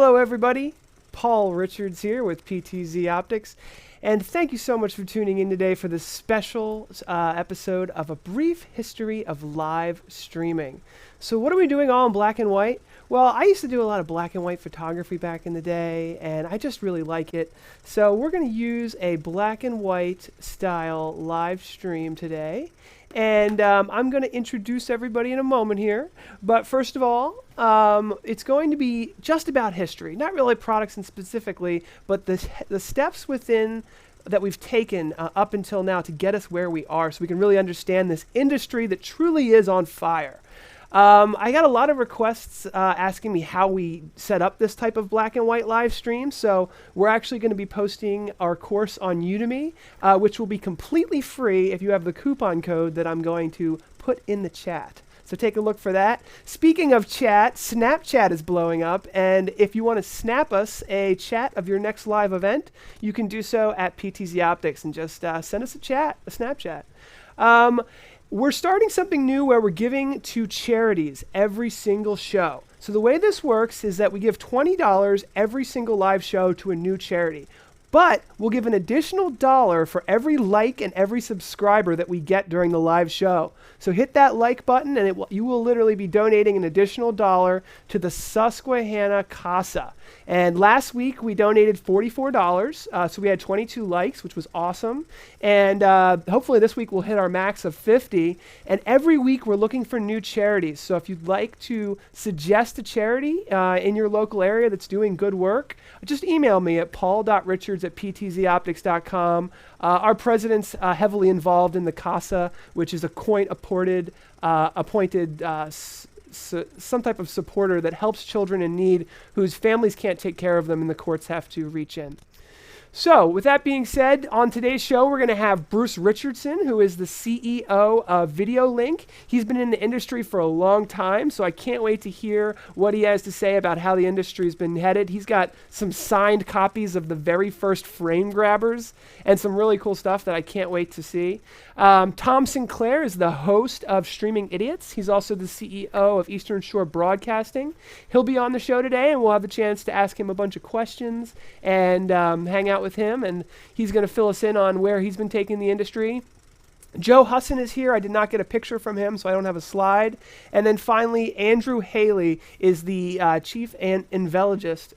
Hello, everybody. Paul Richards here with PTZOptics, and thank you so much for tuning in today for this special episode of A Brief History of Live Streaming. So what are we doing all in black and white? Well, I used to do a lot of black and white photography back in the day, and I just really like it. So we're going to use a black and white style live stream today. And I'm going to introduce everybody in a moment here. But first of all, it's going to be just about history. Not really products and specifically, but the steps within that we've taken up until now to get us where we are so we can really understand this industry that truly is on fire. I got a lot of requests asking me how we set up this type of black and white live stream. So we're actually going to be posting our course on Udemy, which will be completely free if you have the coupon code that I'm going to put in the chat. So take a look for that. Speaking of chat, Snapchat is blowing up. And if you want to snap us a chat of your next live event, you can do so at PTZOptics and just send us a Snapchat. We're starting something new where we're giving to charities every single show. So the way this works is that we give $20 every single live show to a new charity. But we'll give an additional $1 for every like and every subscriber that we get during the live show. So hit that like button and you will literally be donating an additional $1 to the Susquehanna Casa. And last week we donated $44, so we had 22 likes, which was awesome. And hopefully this week we'll hit our max of 50. And every week we're looking for new charities. So if you'd like to suggest a charity in your local area that's doing good work, just email me at paul.richards@ptzoptics.com. Our president's heavily involved in the CASA, which is a court-appointed some type of supporter that helps children in need whose families can't take care of them and the courts have to reach in. So, with that being said, on today's show, we're going to have Bruce Richardson, who is the CEO of VideoLink. He's been in the industry for a long time, so I can't wait to hear what he has to say about how the industry's been headed. He's got some signed copies of the very first frame grabbers and some really cool stuff that I can't wait to see. Tom Sinclair is the host of Streaming Idiots. He's also the CEO of Eastern Shore Broadcasting. He'll be on the show today, and we'll have the chance to ask him a bunch of questions and hang out with him, and he's going to fill us in on where he's been taking the industry. Joe Husson is here. I did not get a picture from him, so I don't have a slide. And then finally, Andrew Haley is the chief evangelist,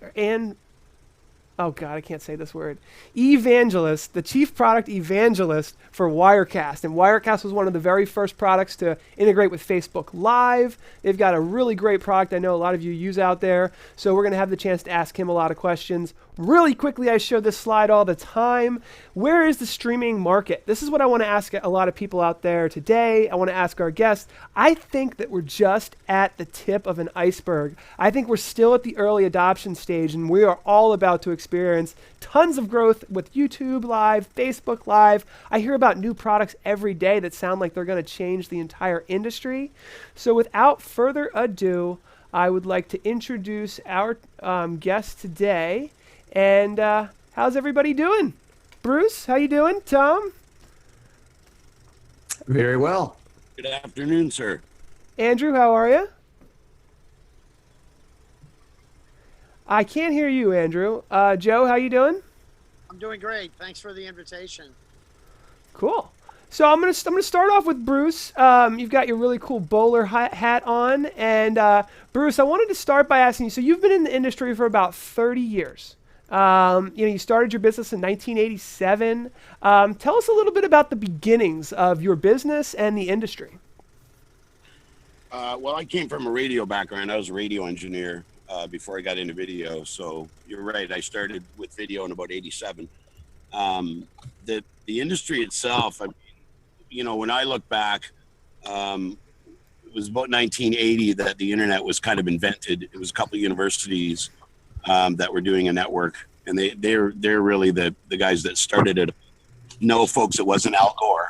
evangelist, the chief product evangelist for Wirecast. And Wirecast was one of the very first products to integrate with Facebook Live. They've got a really great product I know a lot of you use out there. So we're going to have the chance to ask him a lot of questions. Really quickly, I show this slide all the time. Where is the streaming market? This is what I want to ask a lot of people out there today. I want to ask our guests. I think that we're just at the tip of an iceberg. I think we're still at the early adoption stage, and we are all about to experience tons of growth with YouTube Live, Facebook Live. I hear about new products every day that sound like they're going to change the entire industry. So without further ado, I would like to introduce our guest today. And how's everybody doing? Bruce, how you doing? Tom? Very well. Good afternoon, sir. Andrew, how are you? I can't hear you, Andrew. Joe, how you doing? I'm doing great. Thanks for the invitation. Cool. So I'm gonna start off with Bruce. You've got your really cool bowler hat on, and Bruce, I wanted to start by asking you. So you've been in the industry for about 30 years. You started your business in 1987. Tell us a little bit about the beginnings of your business and the industry. Well, I came from a radio background. I was a radio engineer before I got into video. So you're right. I started with video in about 87. The industry itself, when I look back, it was about 1980 that the internet was kind of invented. It was a couple of universities that were doing a network, and they're really the guys that started it. No, folks, it wasn't Al Gore.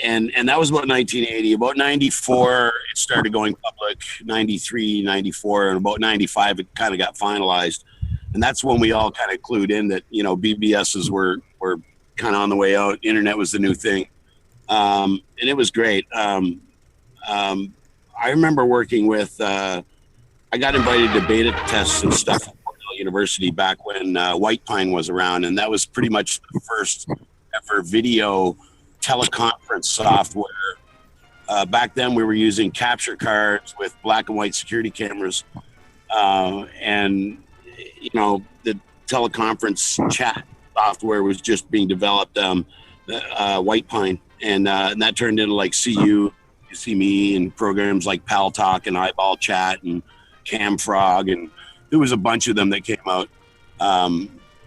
And that was about 1980. About 94, it started going public. 93, 94, and about 95, it kind of got finalized. And that's when we all kind of clued in that, BBSs were kind of on the way out. Internet was the new thing. And it was great. I remember working with I got invited to beta tests and stuff at Cornell University back when White Pine was around, and that was pretty much the first ever video teleconference software. Back then, we were using capture cards with black and white security cameras, and the teleconference chat software was just being developed. White Pine, and that turned into like See You See Me, and programs like Pal Talk and Eyeball Chat and Camfrog, and there was a bunch of them that came out.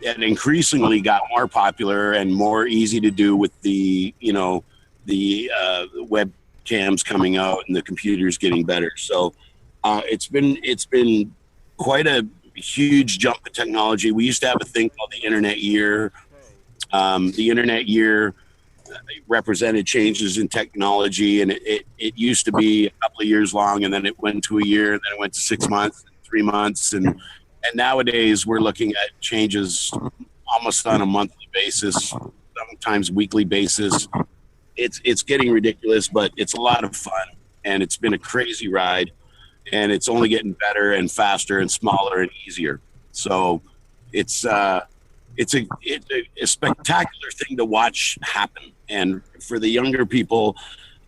And increasingly got more popular and more easy to do with the webcams coming out and the computers getting better. So it's been quite a huge jump in technology. We used to have a thing called the Internet Year. The Internet Year represented changes in technology, and it used to be a couple of years long, and then it went to a year, and then it went to 6 months, 3 months, and nowadays we're looking at changes almost on a monthly basis, sometimes weekly basis. It's getting ridiculous, but it's a lot of fun, and it's been a crazy ride, and it's only getting better and faster and smaller and easier. So it's a spectacular thing to watch happen, and for the younger people,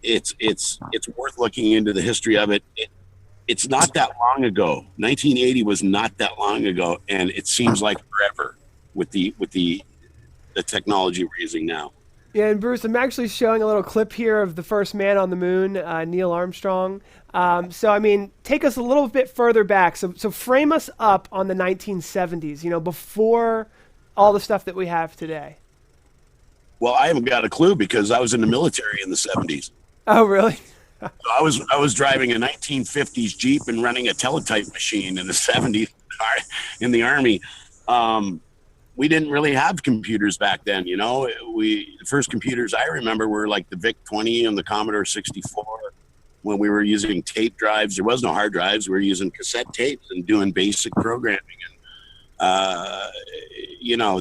it's worth looking into the history of it. It's not that long ago. 1980 was not that long ago, and it seems like forever with the technology we're using now. Yeah, and Bruce, I'm actually showing a little clip here of the first man on the moon, Neil Armstrong. So, I mean, take us a little bit further back. So frame us up on the 1970s, before all the stuff that we have today. Well, I haven't got a clue because I was in the military in the 70s. Oh, really? So I was driving a 1950s Jeep and running a teletype machine in the 70s in the Army. We didn't really have computers back then, The first computers I remember were like the VIC-20 and the Commodore 64. When we were using tape drives, there was no hard drives. We were using cassette tapes and doing basic programming. And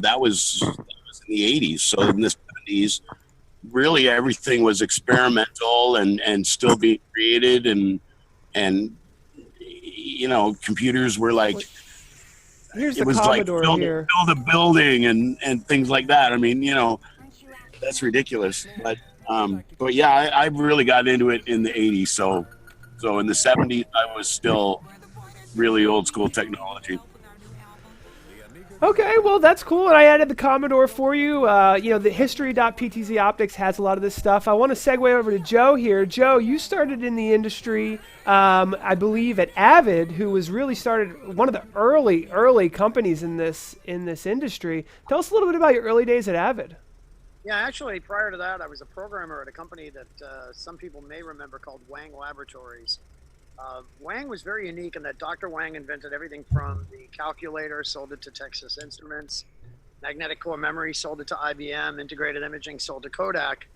that was in the 80s. So in the 70s, really everything was experimental and still being created, and computers were like, here's it the was Commodore like here. build a building and things like that. I mean, that's ridiculous. But yeah, I really got into it in the 80s. So in the 70s, I was still really old school technology. Okay, well, that's cool, and I added the Commodore for you. The history.ptzoptics has a lot of this stuff. I want to segue over to Joe here. Joe, you started in the industry, I believe, at Avid, who was really started one of the early companies in this industry. Tell us a little bit about your early days at Avid. Yeah, actually, prior to that, I was a programmer at a company that some people may remember called Wang Laboratories. Wang was very unique in that Dr. Wang invented everything from the calculator, sold it to Texas Instruments, magnetic core memory, sold it to IBM, integrated imaging, sold to Kodak.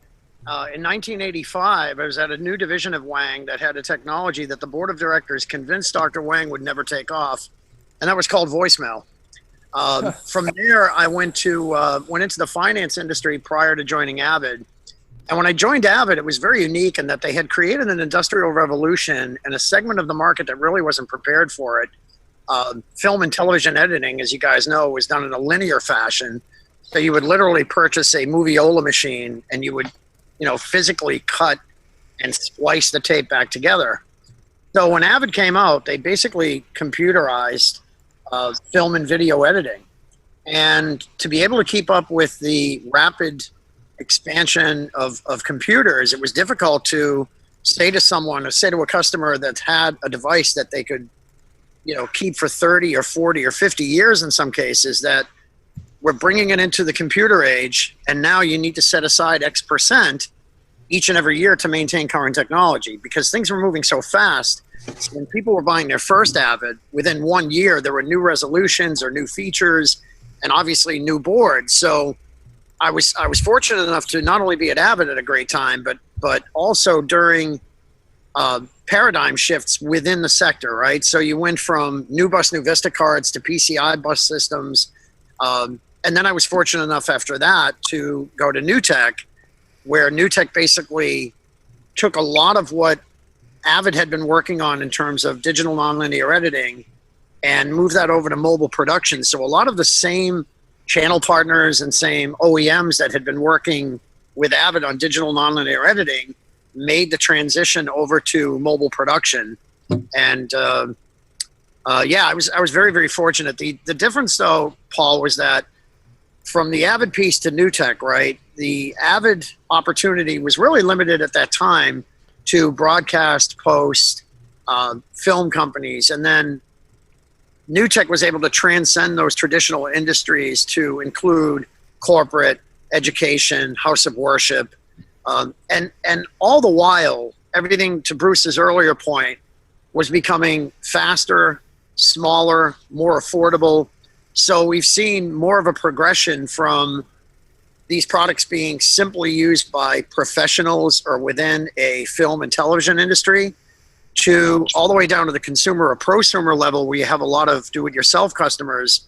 In 1985, I was at a new division of Wang that had a technology that the board of directors convinced Dr. Wang would never take off, and that was called voicemail. From there, I went into the finance industry prior to joining Avid. And when I joined Avid, it was very unique in that they had created an industrial revolution in a segment of the market that really wasn't prepared for it. Film and television editing, as you guys know, was done in a linear fashion. So you would literally purchase a moviola machine and you would, physically cut and splice the tape back together. So when Avid came out, they basically computerized film and video editing. And to be able to keep up with the rapid expansion of computers, it was difficult to say to someone or say to a customer that had a device that they could, keep for 30 or 40 or 50 years in some cases, that we're bringing it into the computer age, and now you need to set aside X% each and every year to maintain current technology, because things were moving so fast. When people were buying their first Avid, within 1 year, there were new resolutions or new features and obviously new boards. So I was fortunate enough to not only be at Avid at a great time, but also during paradigm shifts within the sector, right? So you went from new bus, new Vista cards to PCI bus systems. And then I was fortunate enough after that to go to New Tech, where New Tech basically took a lot of what Avid had been working on in terms of digital nonlinear editing, and move that over to mobile production. So a lot of the same channel partners and same OEMs that had been working with Avid on digital nonlinear editing made the transition over to mobile production. And yeah, I was very, very fortunate. The difference, though, Paul, was that from the Avid piece to NewTek, right, the Avid opportunity was really limited at that time to broadcast, post, film companies. And then NewTek was able to transcend those traditional industries to include corporate, education, house of worship, and all the while, everything, to Bruce's earlier point, was becoming faster, smaller, more affordable. So we've seen more of a progression from these products being simply used by professionals or within a film and television industry, to all the way down to the consumer or prosumer level, where you have a lot of do-it-yourself customers,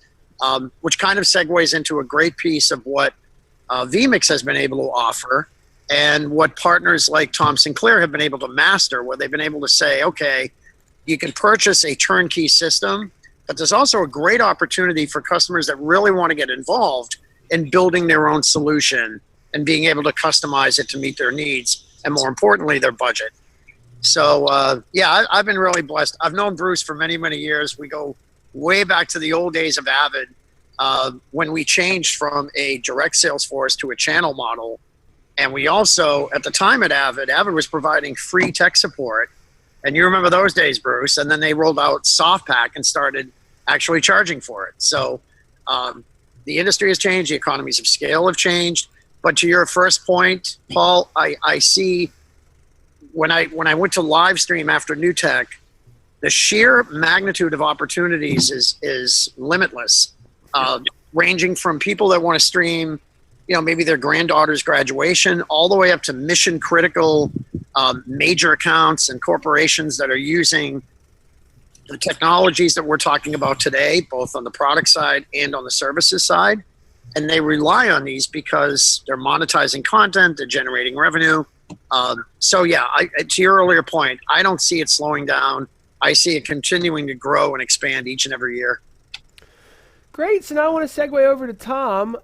which kind of segues into a great piece of what vMix has been able to offer, and what partners like Tom Sinclair have been able to master, where they've been able to say, okay, you can purchase a turnkey system, but there's also a great opportunity for customers that really want to get involved in building their own solution and being able to customize it to meet their needs, and more importantly, their budget. So, yeah, I've been really blessed. I've known Bruce for many, many years. We go way back to the old days of Avid, when we changed from a direct sales force to a channel model. And we also, at the time at Avid was providing free tech support. And you remember those days, Bruce. And then they rolled out SoftPack and started actually charging for it. So the industry has changed. The economies of scale have changed. But to your first point, Paul, I see... When I went to live stream after NewTek, the sheer magnitude of opportunities is limitless, ranging from people that want to stream, maybe their granddaughter's graduation, all the way up to mission critical major accounts and corporations that are using the technologies that we're talking about today, both on the product side and on the services side. And they rely on these because they're monetizing content, they're generating revenue. So yeah, to your earlier point, I don't see it slowing down. I see it continuing to grow and expand each and every year. Great. So now I want to segue over to Tom.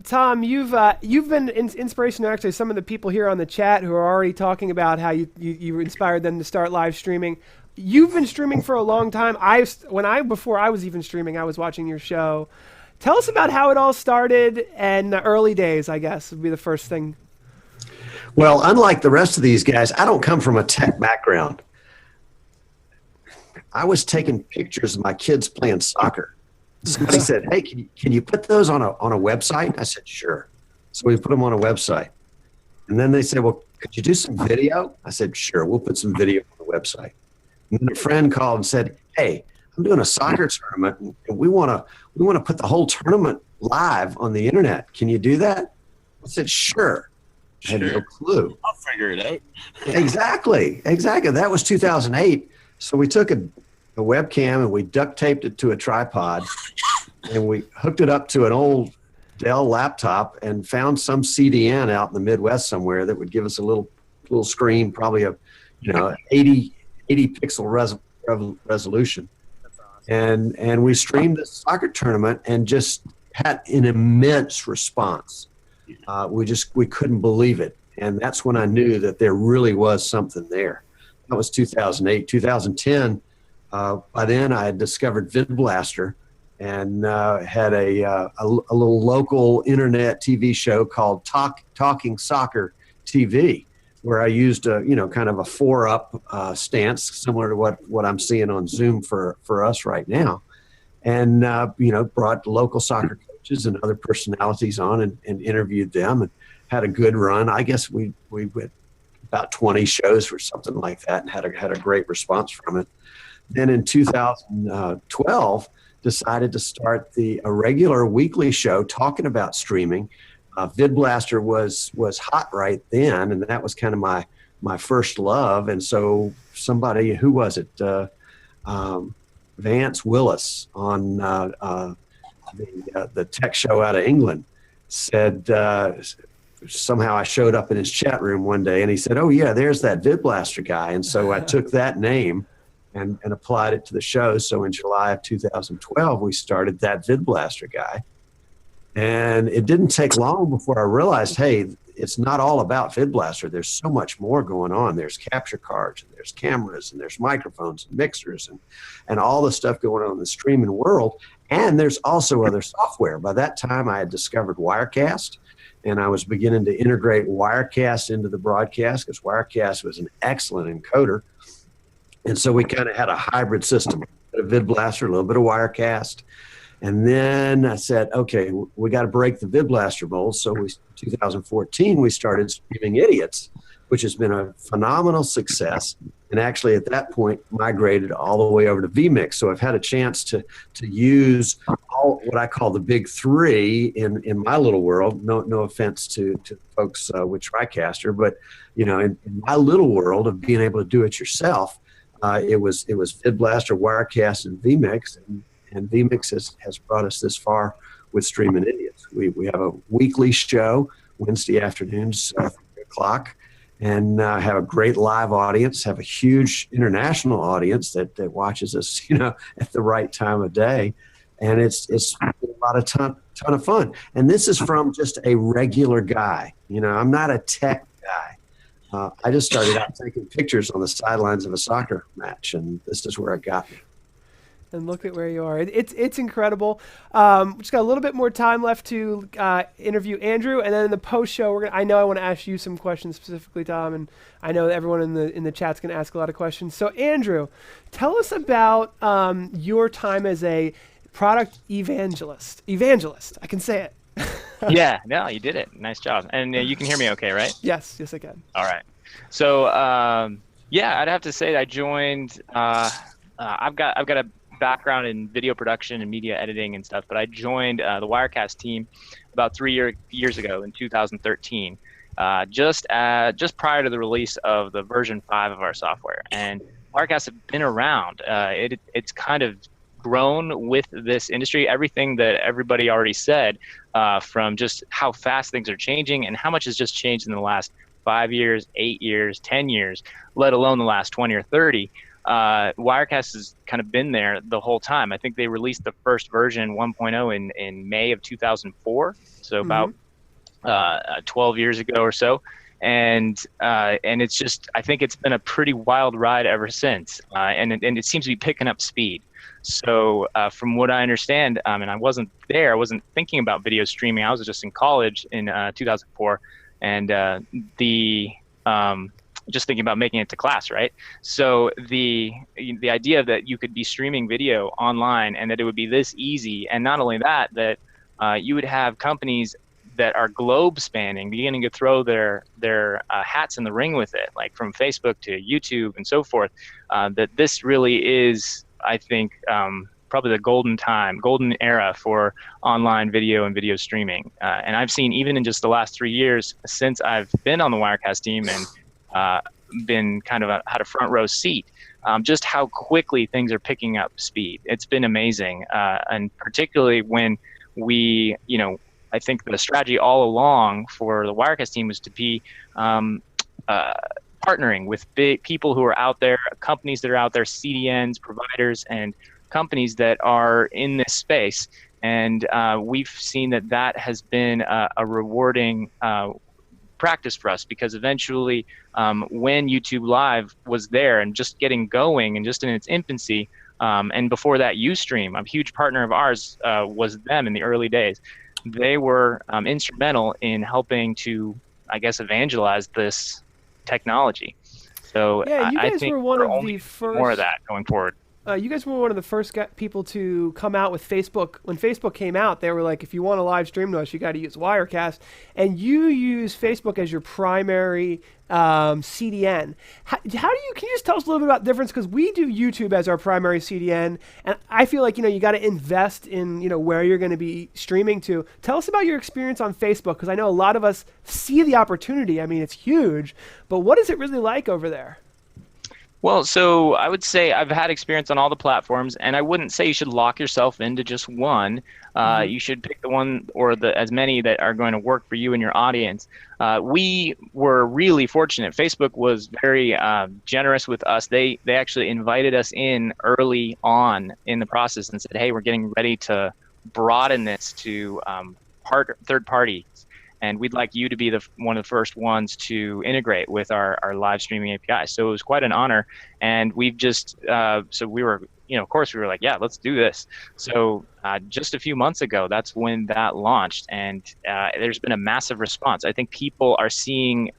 Tom, you've been inspiration to actually some of the people here on the chat who are already talking about how you inspired them to start live streaming. You've been streaming for a long time. Before I was even streaming, I was watching your show. Tell us about how it all started and the early days, I guess, would be the first thing. Well, unlike the rest of these guys, I don't come from a tech background. I was taking pictures of my kids playing soccer. Somebody said, hey, can you put those on a website? I said, sure. So we put them on a website. And then they said, well, could you do some video? I said, sure, we'll put some video on the website. And then a friend called and said, hey, I'm doing a soccer tournament, and we want to put the whole tournament live on the internet. Can you do that? I said, sure. I had no clue. I'll figure it out. Exactly. That was 2008. So we took a webcam and we duct taped it to a tripod, and we hooked it up to an old Dell laptop and found some CDN out in the Midwest somewhere that would give us a little screen, probably a 80 pixel resolution. And we streamed the soccer tournament and just had an immense response. We couldn't believe it. And that's when I knew that there really was something there. That was 2008. 2010, by then I had discovered VidBlaster and had a little local internet TV show called Talking Soccer TV, where I used kind of a 4-up stance, similar to what I'm seeing on Zoom for us right now. And, brought local soccer coaches and other personalities on and interviewed them and had a good run. I guess we went about 20 shows or something like that and had a great response from it. Then in 2012, decided to start a regular weekly show talking about streaming. VidBlaster was hot right then, and that was kind of my first love. And so somebody, who was it? Vance Willis on the tech show out of England said, somehow I showed up in his chat room one day and he said, "Oh yeah, there's that VidBlaster guy." And so I took that name and applied it to the show. So in July of 2012, we started That VidBlaster Guy. And it didn't take long before I realized, hey, it's not all about VidBlaster. There's so much more going on. There's capture cards, and there's cameras, and there's microphones and mixers, and all the stuff going on in the streaming world. And there's also other software. By that time, I had discovered Wirecast, and I was beginning to integrate Wirecast into the broadcast because Wirecast was an excellent encoder. And so we kind of had a hybrid system, a VidBlaster, a little bit of Wirecast. And then I said, okay, we got to break the VidBlaster mold. So in 2014, we started Streaming Idiots, which has been a phenomenal success. And actually at that point migrated all the way over to vMix. So I've had a chance to use all what I call the big three in my little world. No offense to folks with TriCaster, but in my little world of being able to do it yourself, it was VidBlaster, Wirecast, and vMix. And vMix has brought us this far with Streaming Idiots. We have a weekly show, Wednesday afternoons, 3 o'clock, and have a great live audience, have a huge international audience that watches us, at the right time of day. And it's a lot of ton of fun. And this is from just a regular guy. I'm not a tech guy. I just started out taking pictures on the sidelines of a soccer match, and this is where it got me. And look at where you are. It's incredible. Just got a little bit more time left to interview Andrew, and then in the post show, I want to ask you some questions specifically, Tom, and I know that everyone in the chat's going to ask a lot of questions. So Andrew, tell us about your time as a product evangelist. I can say it. Yeah, no, you did it. Nice job. And you can hear me okay, right? Yes, I can. All right. So I'd have to say that I joined. I've got a background in video production and media editing and stuff, but I joined the Wirecast team about 3 years ago in 2013, just prior to the release of the version 5 of our software. And Wirecast have been around. It's kind of grown with this industry. Everything that everybody already said, from just how fast things are changing and how much has just changed in the last 5 years, 8 years, 10 years, let alone the last 20 or 30. Wirecast has kind of been there the whole time. I think they released the first version 1.0 in May of 2004, so about 12 years ago or so. And it's just, I think it's been a pretty wild ride ever since. And it seems to be picking up speed. So from what I understand, and I wasn't there, I wasn't thinking about video streaming. I was just in college in 2004, and just thinking about making it to class, right? So the idea that you could be streaming video online and that it would be this easy, and not only that you would have companies that are globe spanning beginning to throw their hats in the ring with it, like from Facebook to YouTube and so forth, that this really is, I think, probably the golden era for online video and video streaming. And I've seen, even in just the last 3 years since I've been on the Wirecast team and been kind of had a front row seat, just how quickly things are picking up speed. It's been amazing. And particularly when we, I think the strategy all along for the Wirecast team was to be partnering with big people who are out there, companies that are out there, CDNs, providers, and companies that are in this space. And we've seen that has been a rewarding practice for us, because eventually when YouTube Live was there and just getting going and just in its infancy, and before that Ustream, a huge partner of ours, was them in the early days. They were instrumental in helping to, I guess, evangelize this technology. So yeah, you guys I think were one we're of only the first. More of that going forward. You guys were one of the first people to come out with Facebook. When Facebook came out, they were like, if you want to live stream to us, you got to use Wirecast. And you use Facebook as your primary CDN. Can you just tell us a little bit about the difference? Because we do YouTube as our primary CDN, and I feel like, you got to invest in, where you're going to be streaming to. Tell us about your experience on Facebook, because I know a lot of us see the opportunity. I mean, it's huge, but what is it really like over there? Well, so I would say I've had experience on all the platforms, and I wouldn't say you should lock yourself into just one. Hmm. You should pick the one or the as many that are going to work for you and your audience. We were really fortunate. Facebook was very generous with us. They actually invited us in early on in the process and said, "Hey, we're getting ready to broaden this to third parties, and we'd like you to be one of the first ones to integrate with our live streaming API." So it was quite an honor, and we've just so we were, of course we were like, yeah, let's do this. So just a few months ago, that's when that launched, and there's been a massive response. I think people are seeing.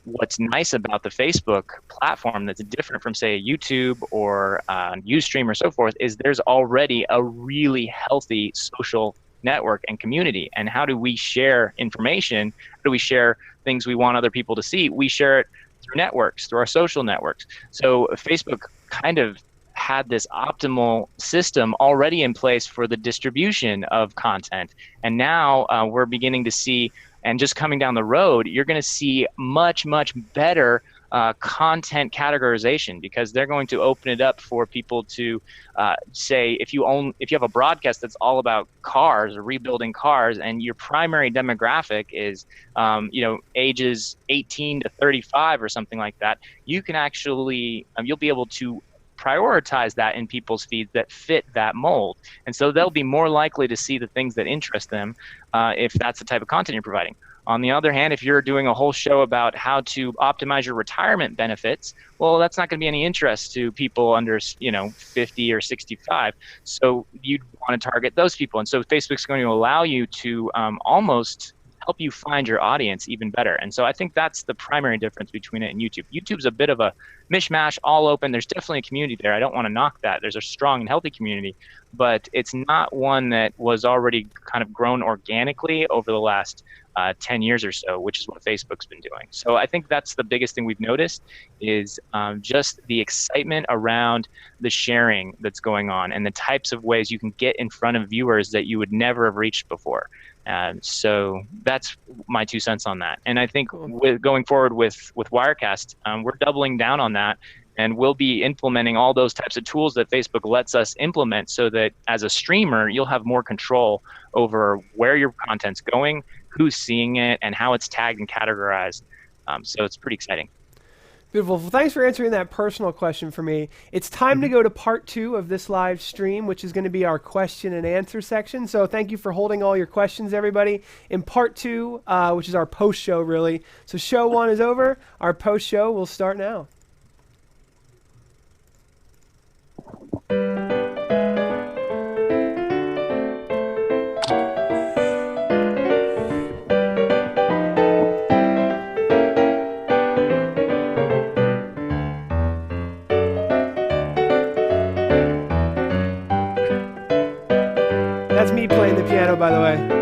What's nice about the Facebook platform that's different from, say, a YouTube or Ustream or so forth is there's already a really healthy social network and community. And how do we share information? How do we share things we want other people to see? We share it through networks, through our social networks. So Facebook kind of had this optimal system already in place for the distribution of content. And now we're beginning to see, and just coming down the road, you're going to see much, much better content categorization, because they're going to open it up for people to say, if you have a broadcast that's all about cars or rebuilding cars, and your primary demographic is ages 18 to 35 or something like that, you can actually you'll be able to prioritize that in people's feeds that fit that mold. And so they'll be more likely to see the things that interest them if that's the type of content you're providing. On the other hand, if you're doing a whole show about how to optimize your retirement benefits, well, that's not going to be any interest to people under 50 or 65. So you'd want to target those people. And so Facebook's going to allow you to almost help you find your audience even better. And so I think that's the primary difference between it and YouTube. YouTube's a bit of a mishmash, all open. There's definitely a community there. I don't want to knock that. There's a strong and healthy community, but it's not one that was already kind of grown organically over the last 10 years or so, which is what Facebook's been doing. So I think that's the biggest thing we've noticed is just the excitement around the sharing that's going on and the types of ways you can get in front of viewers that you would never have reached before. So that's my 2 cents on that. And I think going forward with Wirecast, we're doubling down on that, and we'll be implementing all those types of tools that Facebook lets us implement, so that as a streamer, you'll have more control over where your content's going, who's seeing it, and how it's tagged and categorized. So it's pretty exciting. Beautiful. Well, thanks for answering that personal question for me. It's time to go to part 2 of this live stream, which is going to be our question and answer section. So thank you for holding all your questions, everybody. In part 2, which is our post show, really. So show 1 is over. Our post show will start now. That's me playing the piano, by the way.